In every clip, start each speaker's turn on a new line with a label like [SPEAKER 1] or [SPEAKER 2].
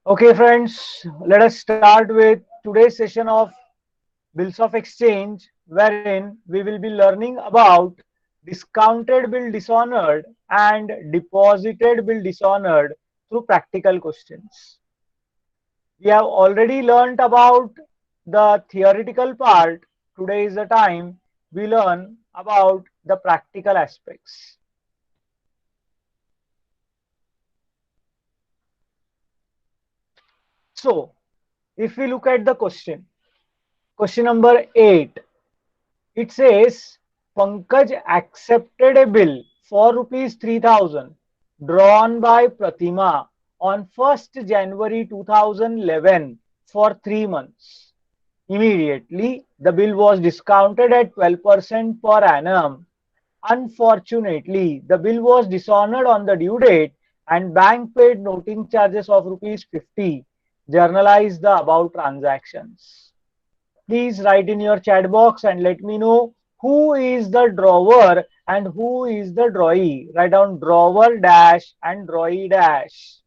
[SPEAKER 1] Okay, friends, let us start with today's session of Bills of Exchange, wherein we will be learning about discounted bill dishonored and deposited bill dishonored through practical questions. We have already learnt about the theoretical part. Today is the time we learn about the practical aspects. So, if we look at the question number 8, it says Pankaj accepted a bill for rupees 3000 drawn by Pratima on 1st January 2011 for 3 months. Immediately, the bill was discounted at 12% per annum. Unfortunately, the bill was dishonored on the due date and bank paid noting charges of rupees 50. Journalize the above transactions. Please write in your chat box and let me know who is the drawer and who is the drawee. Write down drawer dash and drawee dash.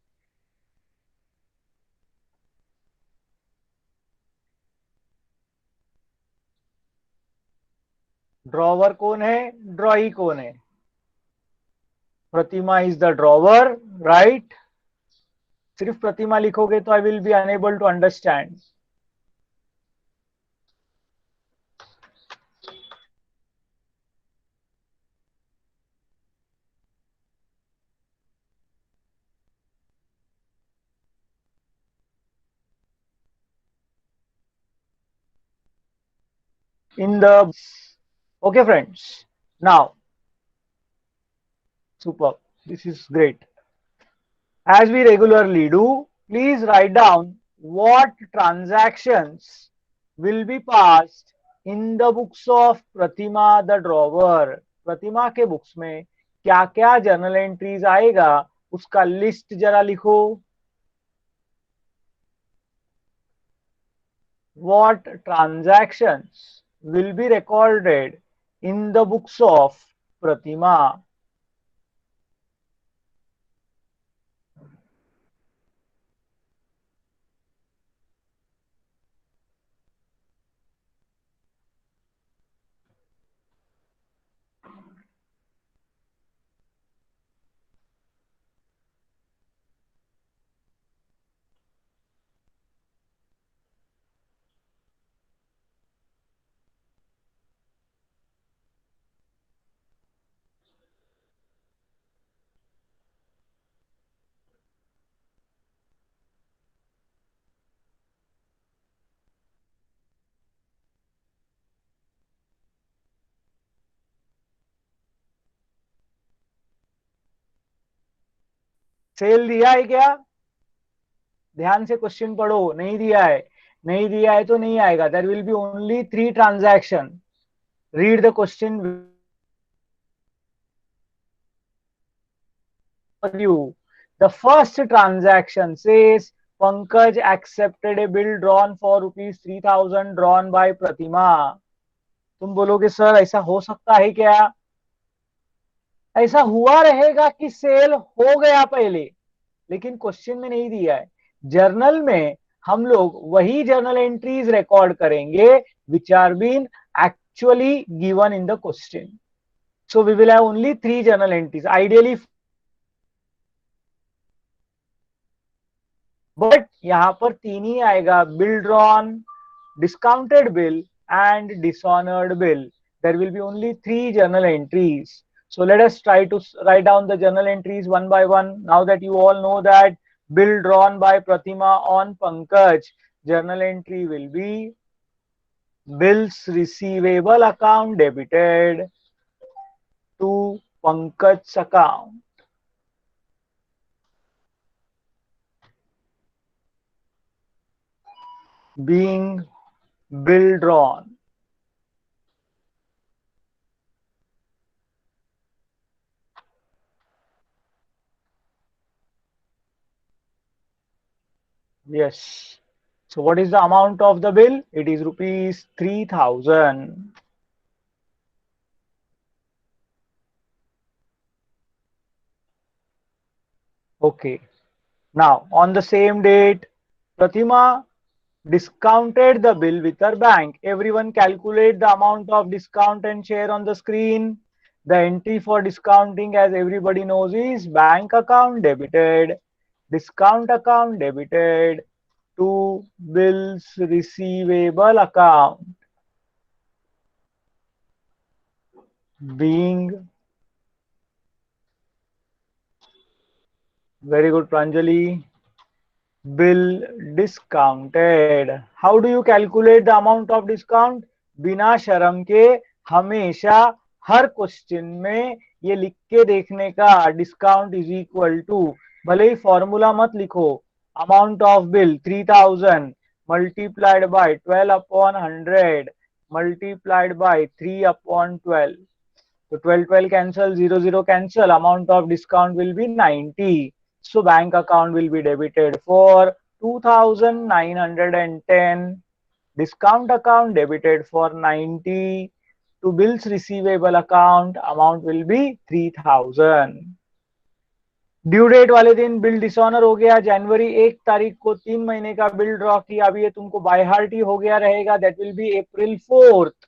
[SPEAKER 1] Drawer कौन है, drawee कौन है? Pratima is the drawer, right? सिर्फ प्रतिमा लिखोगे तो I will be unable to understand. In the okay, friends. Now, super. This is great. As we regularly do, please write down what transactions will be passed in the books of Pratima the drawer. प्रतिमा के books में क्या क्या journal entries आएगा उसका list जरा लिखो. What transactions will be recorded in the books of Pratima? Sell दिया है क्या? ध्यान से क्वेश्चन पढ़ो. नहीं दिया है, नहीं दिया है तो नहीं आएगा. There will be only 3 transaction. Read the question for you. The first transaction says Pankaj accepted a bill drawn for rupees 3000 drawn by Pratima. तुम बोलोगे सर ऐसा हो सकता है क्या? ऐसा हुआ रहेगा कि सेल हो गया पहले, लेकिन क्वेश्चन में नहीं दिया है. जर्नल में हम लोग वही जर्नल एंट्रीज रिकॉर्ड करेंगे which are been actually given in the question. So we will have only 3 journal entries. Ideally, but यहां पर 3 ही आएगा. Bill drawn, discounted bill and dishonored bill. There will be only 3 journal entries. So let us try to write down the journal entries one by one. Now that you all know that bill drawn by Pratima on Pankaj, journal entry will be bills receivable account debited to Pankaj's account. Being bill drawn. Yes. So what is the amount of the bill? It is rupees 3000. Okay. Now on the same date, Pratima discounted the bill with her bank. Everyone calculate the amount of discount and share on the screen. The entry for discounting, as everybody knows, is bank account debited, discount account debited to bills receivable account being. Very good, Pranjali. Bill discounted. How do you calculate the amount of discount? बिना शर्म के हमेशा हर question में ये लिख के देखने का, डिस्काउंट इज इक्वल टू, भले ही फॉर्मूला मत लिखो, amount of bill 3000 multiplied by 12 upon 100 multiplied by 3 upon 12. So 12 12 cancel, 0 0 cancel, amount of discount will be 90. So bank account will be debited for 2910. Discount account debited for 90. To bills receivable account, amount will be 3000. Due date वाले दिन bill dishonour हो गया, जनवरी 1 तारीख को 3 महीने का bill draw किया. अभी ये तुमको बाय हार्ट ही हो गया रहेगा. That will be April 4th.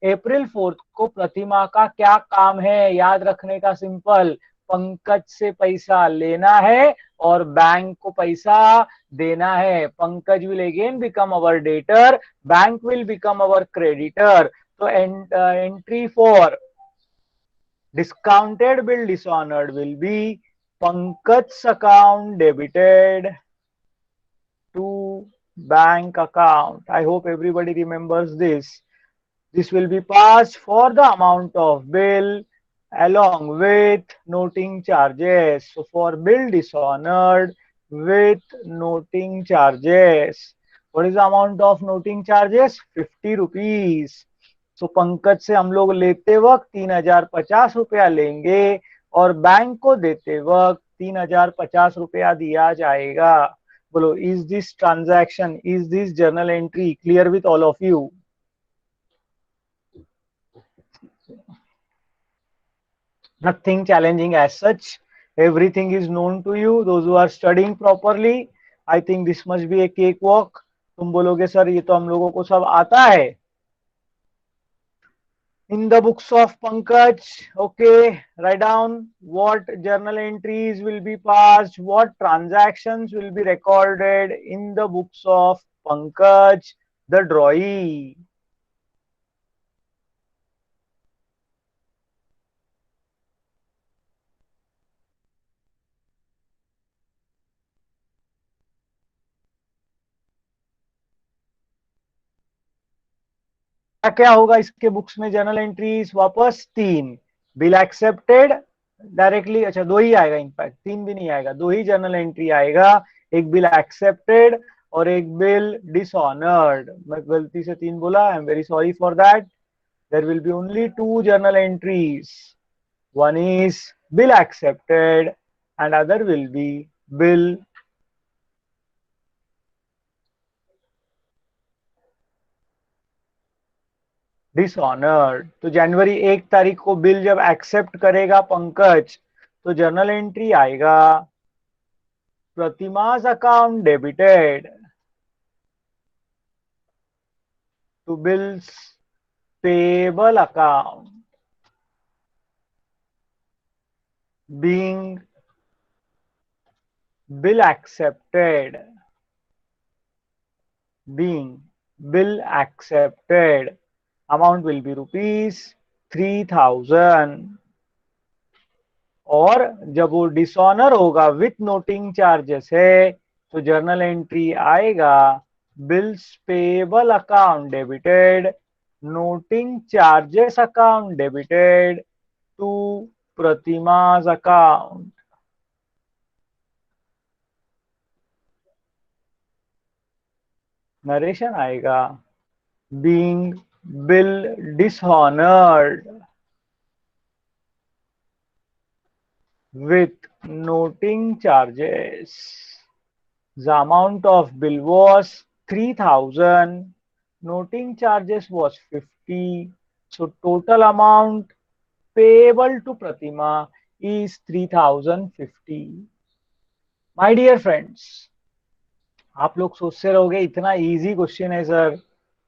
[SPEAKER 1] April 4th को प्रतिमा का क्या काम है याद रखने का? सिंपल, पंकज से पैसा लेना है और बैंक को पैसा देना है. Pankaj will again become our debtor, bank will become our creditor. तो entry for discounted bill dishonored will be Pankaj's account debited to bank account. I hope everybody remembers this. This will be passed for the amount of bill along with noting charges. So for bill dishonored with noting charges, what is the amount of noting charges? 50 rupees. So Pankaj से हम लोग लेते वक्त 3050 रुपया लेंगे और bank को देते वक्त 3050 रुपया दिया जाएगा. बोलो, is this transaction, is this journal entry clear with all of you? Nothing challenging as such. Everything is known to you. Those who are studying properly, I think this must be a cakewalk. तुम बोलोगे sir ये तो हम लोगों को सब आता है. In the books of Pankaj, okay, write down what journal entries will be passed, what transactions will be recorded in the books of Pankaj, the drawee. क्या होगा इसके बुक्स में जर्नल एंट्रीज? वापस 3 बिल एक्सेप्टेड डायरेक्टली, अच्छा 2 ही आएगा, in fact 3 भी नहीं आएगा, 2 ही जर्नल एंट्री आएगा. एक बिल एक्सेप्टेड और एक बिल डिसऑनर्ड. मैं गलती से 3 बोला, I am very sorry for that. There will be only 2 journal entries. One is bill accepted and other will be bill dishonoured. तो जनवरी 1 तारीख को बिल जब एक्सेप्ट करेगा पंकज, तो जर्नल एंट्री आएगा Pratima's account debited to bills payable account being bill accepted, being bill accepted. Amount will be rupees 3000. और जब वो डिसऑनर होगा विथ नोटिंग चार्जेस है, तो जर्नल एंट्री आएगा bills payable account debited, noting charges account debited to Pratima's account. Narration आएगा being bill dishonored with noting charges. The amount of bill was 3000. Noting charges was 50. So total amount payable to Pratima is 3050. My dear friends, आप लोग सोचते रहोगे इतना easy question है sir,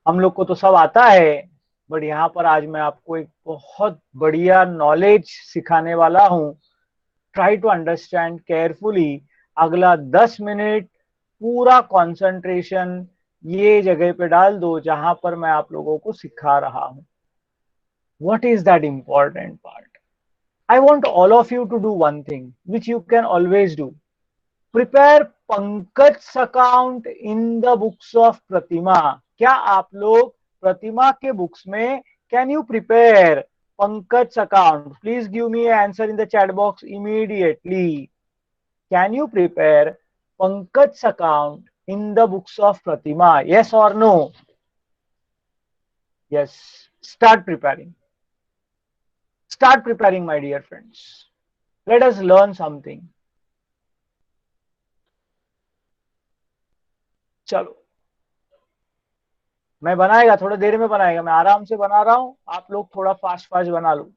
[SPEAKER 1] हम लोग को तो सब आता है। बट यहाँ पर आज मैं आपको एक बहुत बढ़िया नॉलेज सिखाने वाला हूँ। Try to understand carefully. अगला 10 मिनट पूरा कंसंट्रेशन ये जगह पे डाल दो जहां पर मैं आप लोगों को सिखा रहा हूं। What is that important part? I want all of you to do one thing which you can always do. Prepare Pankaj account in the books of Pratima. क्या आप लोग प्रतिमा के बुक्स में can you prepare Pankaj account? Please give me answer in the chat box immediately. Can you prepare Pankaj account in the books of Pratima? yes or no? Yes. Start preparing. Start preparing, my dear friends. Let us learn something. चलो, मैं बनाएगा थोड़ा देर में बनाएगा, मैं आराम से बना रहा हूं, आप लोग थोड़ा फास्ट फास्ट बना लो।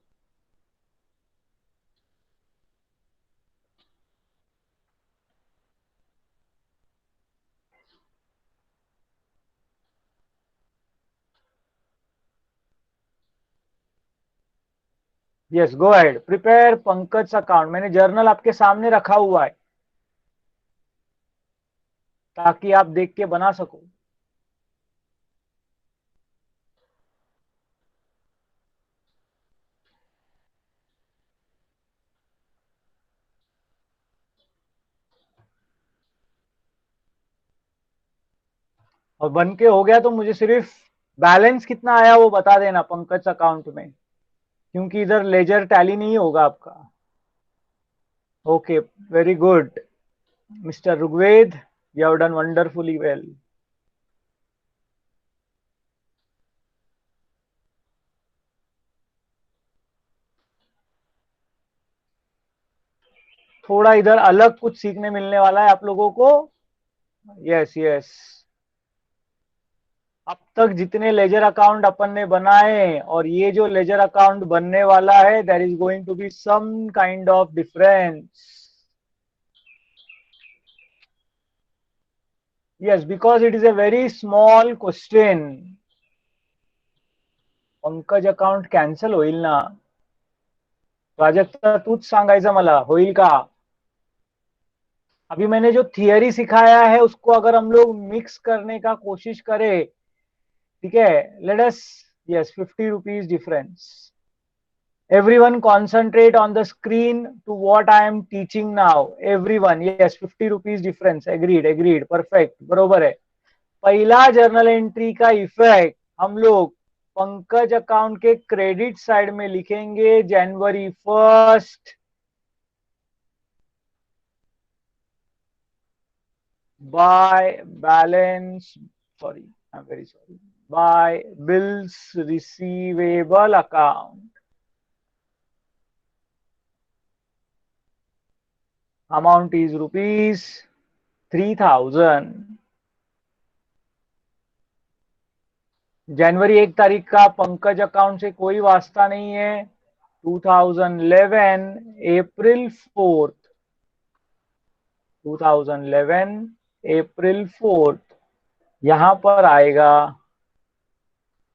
[SPEAKER 1] Yes, go ahead, prepare Pankaj account. मैंने जर्नल आपके सामने रखा हुआ है ताकि आप देख के बना सको। और बन के हो गया तो मुझे सिर्फ बैलेंस कितना आया वो बता देना पंकज अकाउंट में, क्योंकि इधर लेजर टैली नहीं होगा आपका। Okay, very good mister Rigved, you have done wonderfully well. थोड़ा इधर अलग कुछ सीखने मिलने वाला है आप लोगों को। यस यस, अब तक जितने लेजर अकाउंट अपन ने बनाए और ये जो लेजर अकाउंट बनने वाला है, there is going to be some kind of difference. Yes, because it is a very small question. Pankaj account cancel होईल ना? प्राजक्ता तूच सांगायचं मला, होईल का? अभी मैंने जो थियरी सिखाया है उसको अगर हम लोग मिक्स करने का कोशिश करें, ठीक है, let us, yes, 50 rupees difference. Everyone concentrate on the screen to what I am teaching now. Everyone, yes, 50 rupees difference. Agreed, agreed, perfect, बरोबर है। पहला जर्नल एंट्री का इफेक्ट हम लोग पंकज अकाउंट के क्रेडिट साइड में लिखेंगे January 1st by balance, sorry, I'm very sorry, by bills receivable account. Amount is rupees 3000. जनवरी 1 तारीख का पंकज अकाउंट से कोई वास्ता नहीं है। 2011 April 4th, 2011 April 4th, यहां पर आएगा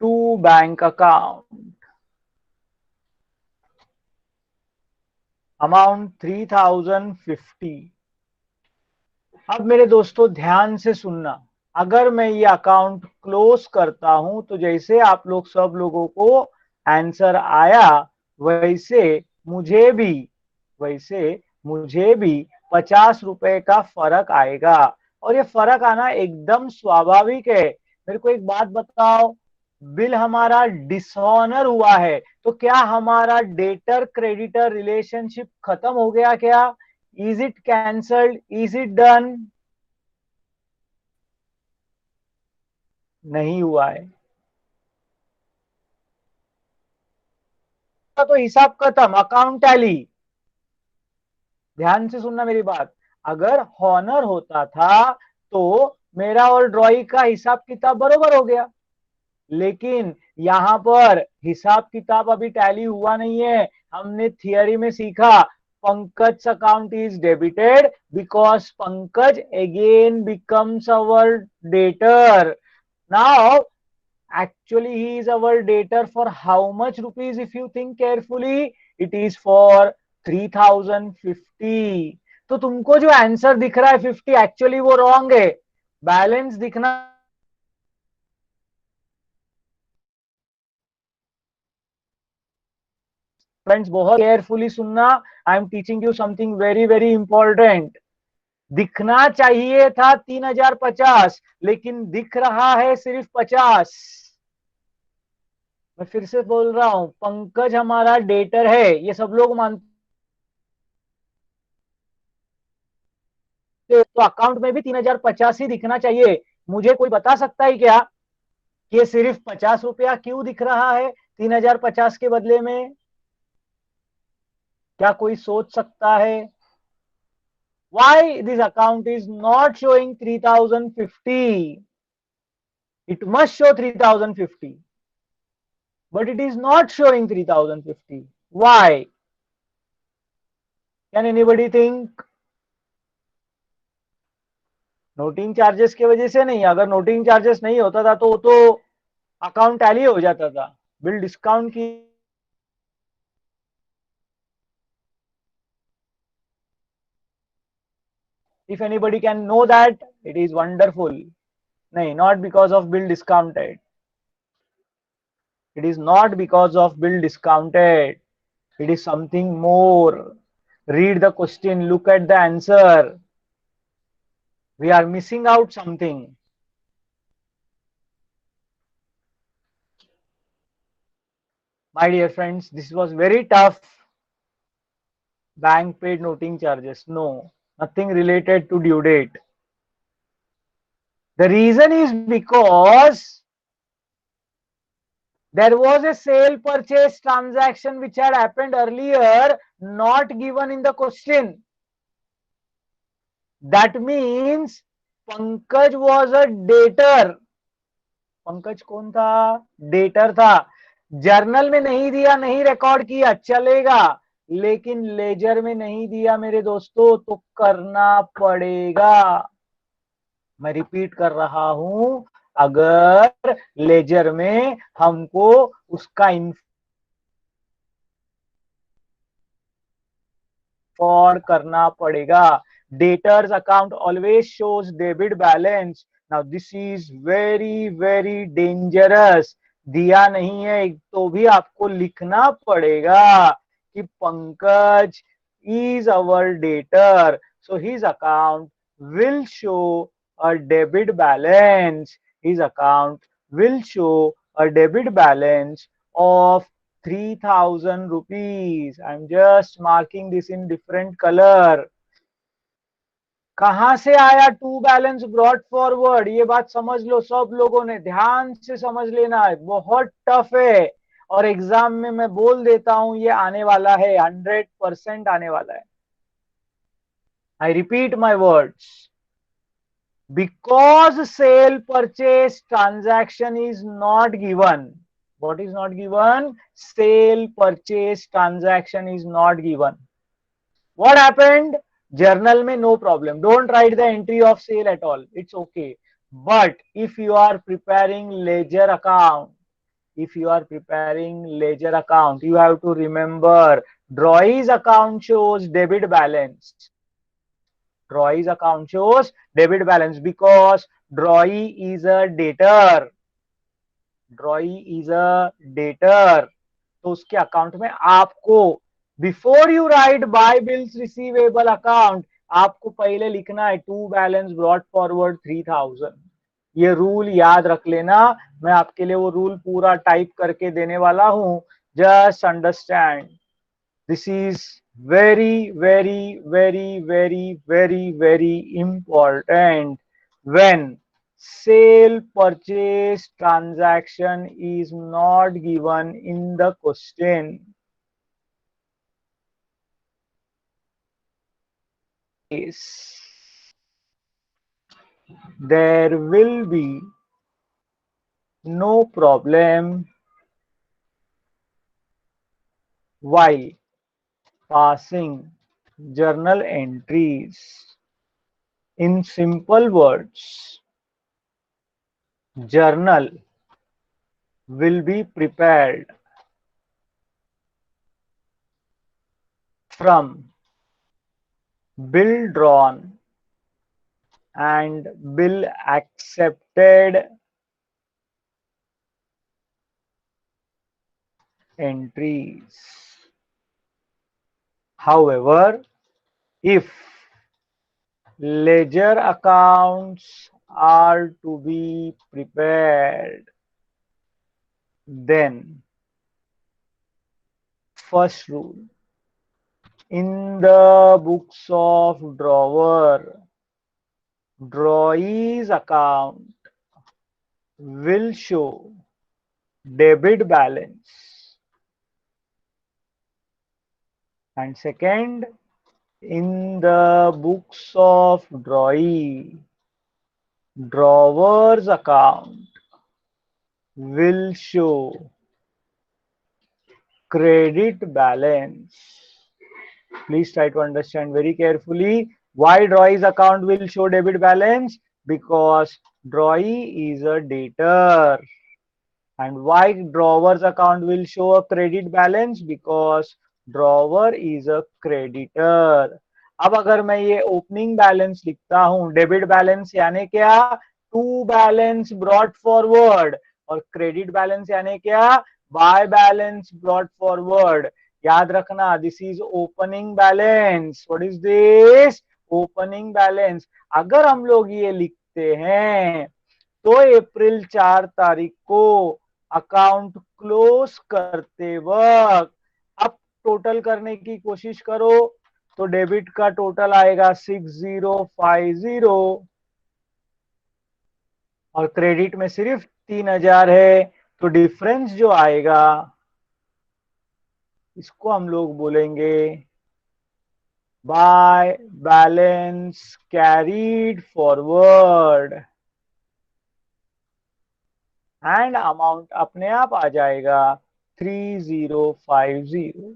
[SPEAKER 1] टू बैंक अकाउंट, अमाउंट 3050। अब मेरे दोस्तों ध्यान से सुनना, अगर मैं ये अकाउंट क्लोज करता हूं तो जैसे आप लोग सब लोगों को आंसर आया, वैसे मुझे भी वैसे मुझे भी 50 रुपए का फर्क आएगा। और ये फर्क आना एकदम स्वाभाविक है। मेरे को एक बात बताओ, बिल हमारा डिसऑनर हुआ है तो क्या हमारा डेटर क्रेडिटर रिलेशनशिप खत्म हो गया क्या? Is it cancelled? Is it done? नहीं हुआ है। तो हिसाब खत्म, अकाउंट टैली। ध्यान से सुनना मेरी बात, अगर हॉनर होता था तो मेरा और ड्रॉई का हिसाब किताब बरोबर हो गया, लेकिन यहां पर हिसाब किताब अभी टैली हुआ नहीं है। हमने थियरी में सीखा Pankaj's account is debited because Pankaj again becomes our debtor. Now, actually, he is our debtor for how much rupees? If you think carefully, it is for 3050. तो तुमको जो आंसर दिख रहा है 50 एक्चुअली वो रॉन्ग है. बैलेंस दिखना friends बहुत केयरफुली सुनना. I am teaching you something very very important. दिखना चाहिए था 3050 लेकिन दिख रहा है सिर्फ 50. मैं फिर से बोल रहा हूं, पंकज हमारा डेटर है, ये सब लोग मानते. तो अकाउंट में भी 3050 ही दिखना चाहिए. मुझे कोई बता सकता है क्या कि सिर्फ 50 रुपया क्यों दिख रहा है 3050 के बदले में? क्या कोई सोच सकता है? Why this account is not showing 3050? It must show 3050, but it is not showing 3050. Why? Can anybody think? Noting charges की वजह से नहीं. अगर नोटिंग चार्जेस नहीं होता था तो अकाउंट टैली हो जाता था. बिल डिस्काउंट की if anybody can know that, it is wonderful. No, not because of bill discounted. It is not because of bill discounted. It is something more. Read the question, look at the answer. We are missing out something. My dear friends, this was very tough. Bank paid noting charges. No, nothing related to due date. The reason is because there was a sale purchase transaction which had happened earlier, not given in the question. That means Pankaj was a debtor. Pankaj कौन था? Debtor था. Journal में नहीं दिया, नहीं record किया, चलेगा. लेकिन लेजर में नहीं दिया मेरे दोस्तों, तो करना पड़ेगा. मैं रिपीट कर रहा हूं, अगर लेजर में हमको उसका फॉर करना पड़ेगा. Debtors account always shows debit balance. Now this is very very dangerous. दिया नहीं है तो भी आपको लिखना पड़ेगा कि Pankaj is our debtor, so his account will show a debit balance. His account will show a debit balance of 3000 rupees. I'm just marking this in different color. कहां से आया टू बैलेंस ब्रॉट फॉरवर्ड? ये बात समझ लो, सब लोगों ने ध्यान से समझ लेना है. बहुत टफ है और एग्जाम में मैं बोल देता हूं ये आने वाला है, 100% आने वाला है. I repeat my words. Because sale purchase transaction is not given. What is not given? Sale purchase transaction is not given. What happened? Journal mein no problem. Don't write the entry of sale at all. It's okay. But if you are preparing ledger account, you have to remember drawings account shows debit balance. Drawings account shows debit balance because drawee is a debtor. तो उसके account में आपको before you write by bills receivable account, आपको पहले लिखना है to balance brought forward 3000. ये rule याद रख लेना. मैं आपके लिए वो रूल पूरा टाइप करके देने वाला हूं. Just understand. This is very, very, very, very, very, very important when sale purchase transaction is not given in the question. Yes, there will be no problem while passing journal entries. In simple words, journal will be prepared from bill drawn and bill accepted entries. However, if ledger accounts are to be prepared, then first rule, in the books of drawer, drawee's account will show debit balance. And second, in the books of drawee, drawer's account will show credit balance. Please try to understand very carefully why drawee's account will show debit balance, because drawee is a debtor. And why drawer's account will show a credit balance, because drawer is a creditor. अब अगर मैं ये opening balance लिखता हूं, debit balance यानी क्या, to balance brought forward, और credit balance यानी क्या, बाय बैलेंस ब्रॉट फॉरवर्ड. याद रखना, this is opening balance. What is this? Opening balance. अगर हम लोग ये लिखते हैं तो अप्रैल 4 तारीख को अकाउंट क्लोज करते वक्त अब टोटल करने की कोशिश करो तो डेबिट का टोटल आएगा 6050 और क्रेडिट में सिर्फ 3000 है. तो डिफरेंस जो आएगा इसको हम लोग बोलेंगे by balance carried forward, and amount अपने आप आ जाएगा 3050.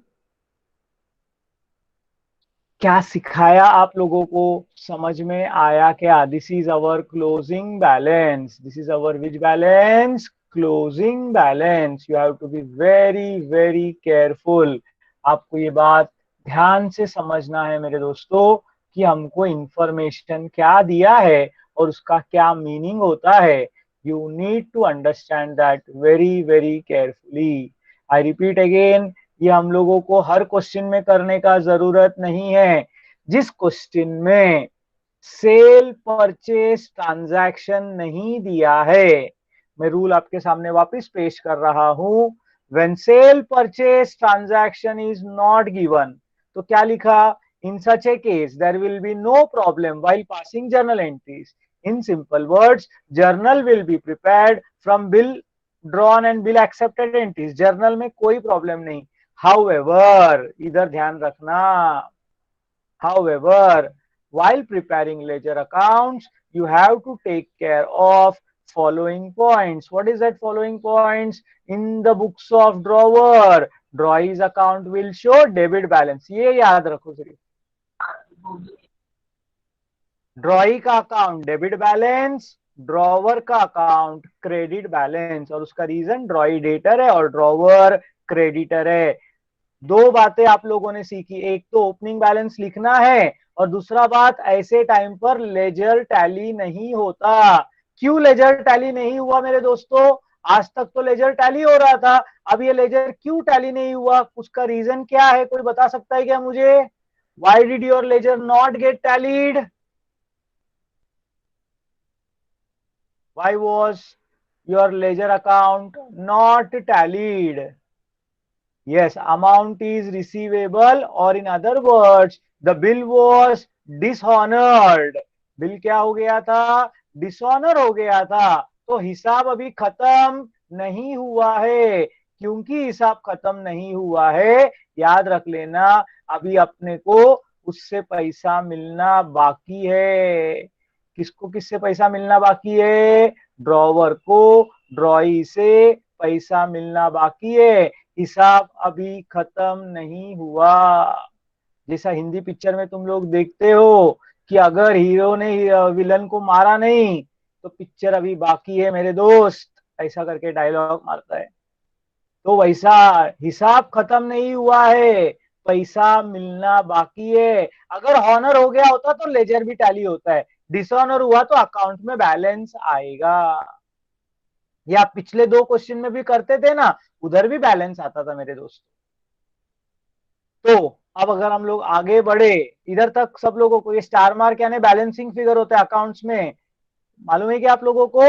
[SPEAKER 1] क्या सिखाया आप लोगों को, समझ में आया क्या? This is our closing balance. This is our which balance? Closing balance. You have to be very very careful. आपको ये बात ध्यान से समझना है मेरे दोस्तों कि हमको इंफॉर्मेशन क्या दिया है और उसका क्या मीनिंग होता है. You need to understand that very very carefully. I repeat again, ये हम लोगों को हर क्वेश्चन में करने का जरूरत नहीं है. जिस क्वेश्चन में सेल परचेस ट्रांजैक्शन नहीं दिया है, मैं रूल आपके सामने वापस पेश कर रहा हूं. When sale purchase transaction is not given, तो क्या लिखा? In such a case there will be no problem while passing journal entries. In simple words, journal will be prepared from bill drawn and bill accepted entries. Journal में कोई problem नहीं. However, इधर ध्यान रखना, however, while preparing ledger accounts, you have to take care of following points. What is that following points? In the books of drawer, drawee's account will show debit balance. ये याद रखो सिर्फ. ड्रॉई का account debit balance, drawer का account credit balance. और उसका reason, ड्रॉई debtor है और ड्रॉवर क्रेडिटर है. दो बातें आप लोगों ने सीखी, एक तो ओपनिंग बैलेंस लिखना है और दूसरा बात, ऐसे टाइम पर लेजर टैली नहीं होता. क्यों लेजर टैली नहीं हुआ मेरे दोस्तों? आज तक तो लेजर टैली हो रहा था, अब ये लेजर क्यों टैली नहीं हुआ? उसका रीजन क्या है, कोई बता सकता है क्या मुझे? Why did your ledger not get tallied? Why was your ledger account not tallied? Yes, amount is receivable, or in other words, the bill was dishonored. Bill क्या हो गया था? डिसऑनर हो गया था. तो हिसाब अभी खत्म नहीं हुआ है. क्योंकि हिसाब खत्म नहीं हुआ है, याद रख लेना, अभी अपने को उससे पैसा मिलना बाकी है. किसको किससे पैसा मिलना बाकी है? ड्रॉवर को ड्रॉई से पैसा मिलना बाकी है. हिसाब अभी खत्म नहीं हुआ. जैसा हिंदी पिक्चर में तुम लोग देखते हो कि अगर हीरो ने विलन को मारा नहीं तो पिक्चर अभी बाकी है मेरे दोस्त, ऐसा करके डायलॉग मारता है। तो वैसा हिसाब खत्म नहीं हुआ है, पैसा मिलना बाकी है। अगर हॉनर हो गया होता तो लेजर भी टैली होता है, डिसऑनर हुआ तो अकाउंट में बैलेंस आएगा। ये आप पिछले दो क्वेश्चन में भी करते थे ना, उधर भी बैलेंस आता था मेरे दोस्त। तो अब अगर हम लोग आगे बढ़े, इधर तक सब लोगों को ये स्टार मार्क यानी बैलेंसिंग फिगर होता है अकाउंट्स में, मालूम है क्या आप लोगों को?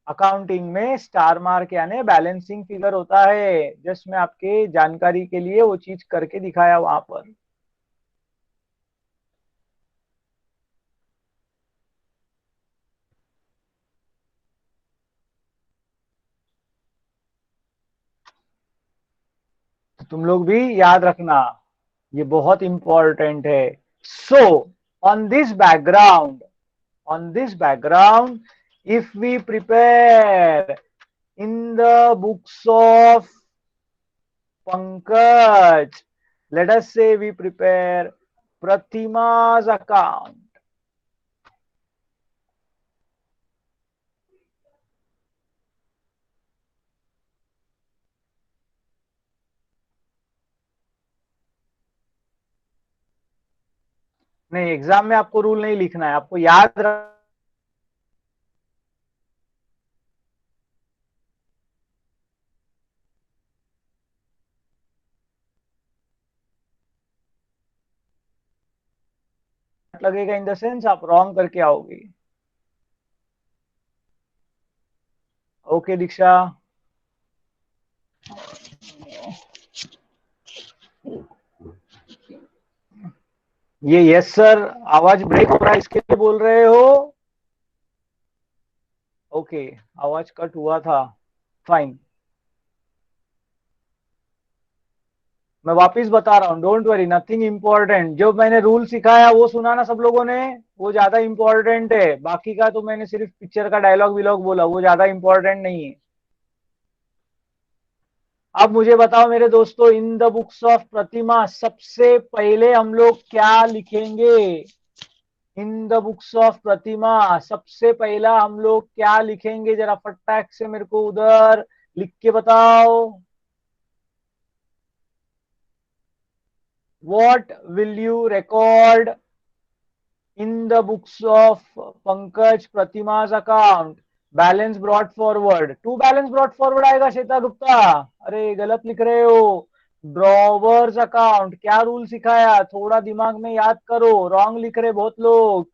[SPEAKER 1] अकाउंटिंग में स्टार मार्क यानी बैलेंसिंग फिगर होता है। जस्ट मैं आपके जानकारी के लिए वो चीज करके दिखाया वहां पर। तो तुम लोग भी याद रखना, ये बहुत इंपॉर्टेंट है। So on this background, on this background, if we prepare in the books of Pankaj, let us say we prepare Pratima's account. नहीं, एग्जाम में आपको रूल नहीं लिखना है, आपको याद लगेगा, इन द सेंस आप रॉन्ग करके आओगे। ओके दीक्षा। ये यस सर, आवाज ब्रेक हो रहा है इसके लिए बोल रहे हो? ओके, आवाज कट हुआ था, फाइन। मैं वापिस बता रहा हूँ, डोंट वरी, नथिंग इम्पोर्टेंट। जो मैंने रूल सिखाया वो सुना ना सब लोगों ने, वो ज्यादा इंपॉर्टेंट है। बाकी का तो मैंने सिर्फ पिक्चर का डायलॉग विलॉग बोला, वो ज्यादा इंपॉर्टेंट नहीं है। अब मुझे बताओ मेरे दोस्तों, इन द बुक्स ऑफ प्रतिमा सबसे पहले हम लोग क्या लिखेंगे? इन द बुक्स ऑफ प्रतिमा सबसे पहला हम लोग क्या लिखेंगे? जरा फटाक से मेरे को उधर लिख के बताओ। What will you record in the books of Pankaj Pratima's account? Balance brought forward, to balance brought forward आएगा श्वेता गुप्ता? अरे गलत लिख रहे हो। ड्रॉवर्स अकाउंट, क्या रूल सिखाया? थोड़ा दिमाग में याद करो, रॉन्ग लिख रहे बहुत लोग।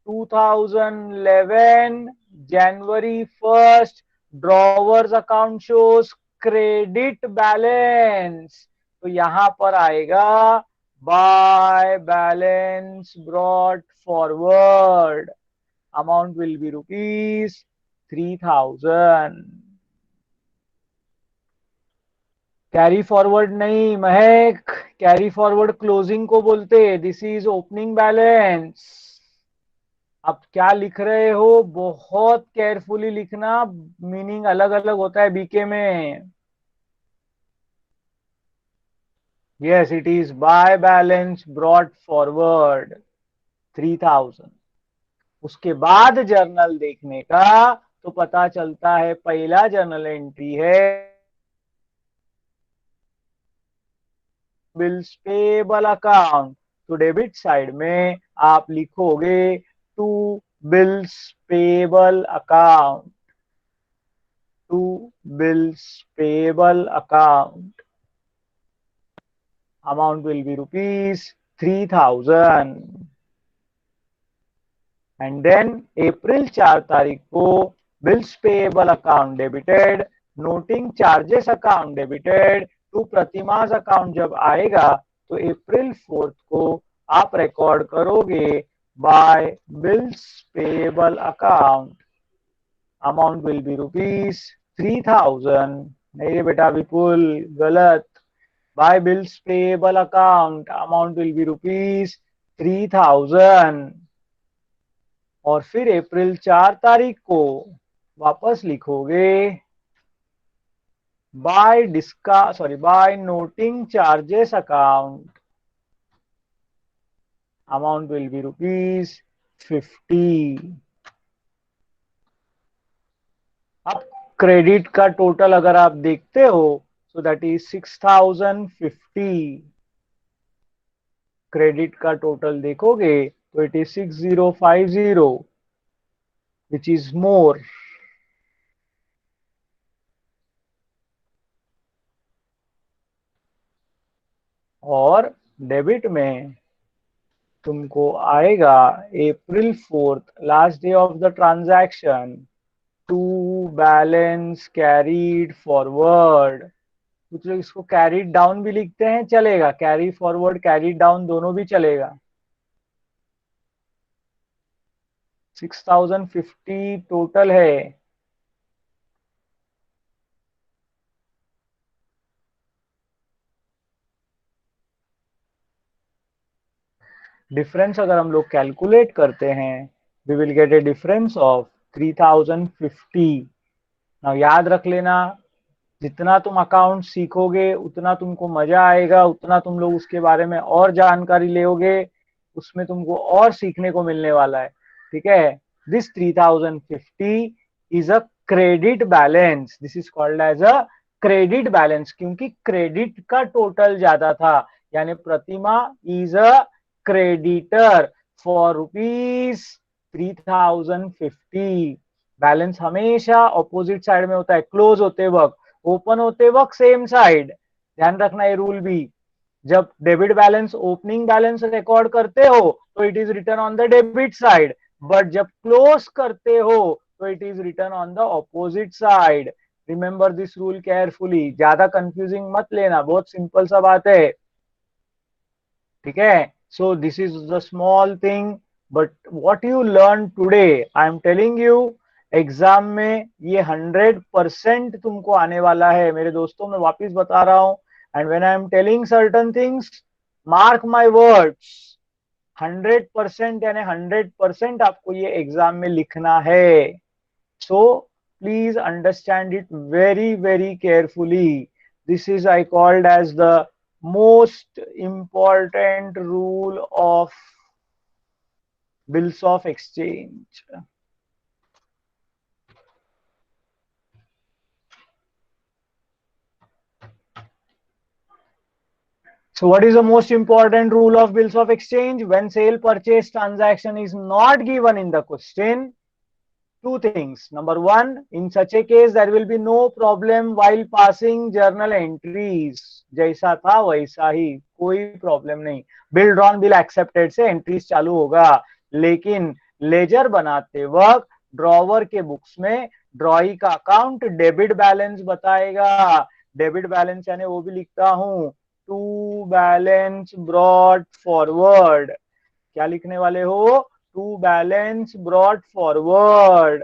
[SPEAKER 1] 2011 जनवरी 1st, drawers account shows credit balance. तो यहां पर आएगा by balance brought forward, amount will be rupees 3000। Carry forward नहीं महक, कैरी फॉरवर्ड क्लोजिंग को बोलते, दिस इज ओपनिंग बैलेंस। आप क्या लिख रहे हो बहुत केयरफुली लिखना, मीनिंग अलग अलग होता है बीके में। Yes, it is by balance brought forward 3000। उसके बाद जर्नल देखने का तो पता चलता है पहला जर्नल एंट्री है बिल्स पेबल अकाउंट। तो डेबिट साइड में आप लिखोगे to bills payable account, to bills payable account, amount will be rupees 3000। And then April 4 तारीख को bills payable account debited, noting charges account debited to Pratima's account जब आएगा तो अप्रैल 4 को आप रिकॉर्ड करोगे by bills payable account, amount will be rupees 3000। नहीं रे बेटा विपुल, गलत। Bye bills payable account amount will be rupees 3000। और फिर अप्रैल 4 तारीख को वापस लिखोगे by noting charges account, amount will be rupees 50. अब क्रेडिट का टोटल अगर आप देखते हो, सो दैट इज 6050. क्रेडिट का टोटल देखोगे तो it is 6050, which is more. और डेबिट में तुमको आएगा April 4th, last day of the transaction, to balance carried forward. कुछ लोग इसको कैरीड डाउन भी लिखते हैं, चलेगा. कैरी फॉरवर्ड, कैरी डाउन दोनों भी चलेगा. 6050 टोटल है. डिफरेंस अगर हम लोग कैलकुलेट करते हैं, we will get a difference of 3050. Now याद रख लेना, जितना तुम अकाउंट सीखोगे उतना तुमको मजा आएगा, उतना तुम लोग उसके बारे में और जानकारी लोगे, उसमें तुमको और सीखने को मिलने वाला है. ठीक है. This 3050 is a credit balance. This is called as a credit balance, क्योंकि क्रेडिट का टोटल ज्यादा था. यानी Pratima is a creditor for rupees 3050. Balance हमेशा ऑपोजिट साइड में होता है, क्लोज होते वक्त. ओपन होते वक्त सेम साइड. ध्यान रखना ये रूल भी. जब debit balance opening balance record करते हो तो it is return on the debit side, but जब क्लोज करते हो तो it is return on the opposite side. Remember this rule carefully. ज्यादा कंफ्यूजिंग मत लेना, बहुत सिंपल सा बात है. ठीक है. So this is the small thing, but what you learn today, I am telling you, exam में ये 100% तुमको आने वाला है मेरे दोस्तों. मैं वापिस बता रहा हूं. And when I am telling certain things, mark my words, 100% यानी 100% आपको ये एग्जाम में लिखना है. So please understand it very very carefully. This is I called as the most important rule of bills of exchange. So what is the most important rule of bills of exchange? When sale purchase transaction is not given in the question, two things. Number one, in such a case there will be no problem while passing journal entries. जैसा था वैसा ही, कोई problem नहीं. Bill drawn bill accepted से entries चालू होगा. लेकिन laser बनाते वक्त ड्रॉवर के बुक्स में ड्रॉई का अकाउंट डेबिट बैलेंस बताएगा. डेबिट बैलेंस यानी वो भी लिखता हूं, टू बैलेंस ब्रॉट फॉरवर्ड. क्या लिखने वाले हो? To balance brought forward.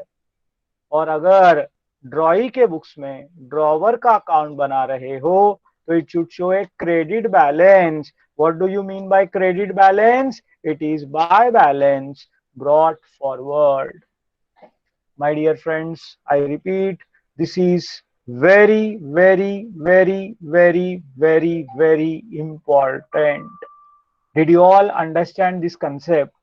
[SPEAKER 1] और अगर ड्रॉई के बुक्स में ड्रॉवर का अकाउंट बना रहे हो तो it should show a credit balance. What do you mean by credit balance? It is by balance brought forward. My dear friends, I repeat, this is very, very, very, very, very, very important. Did you all understand this concept?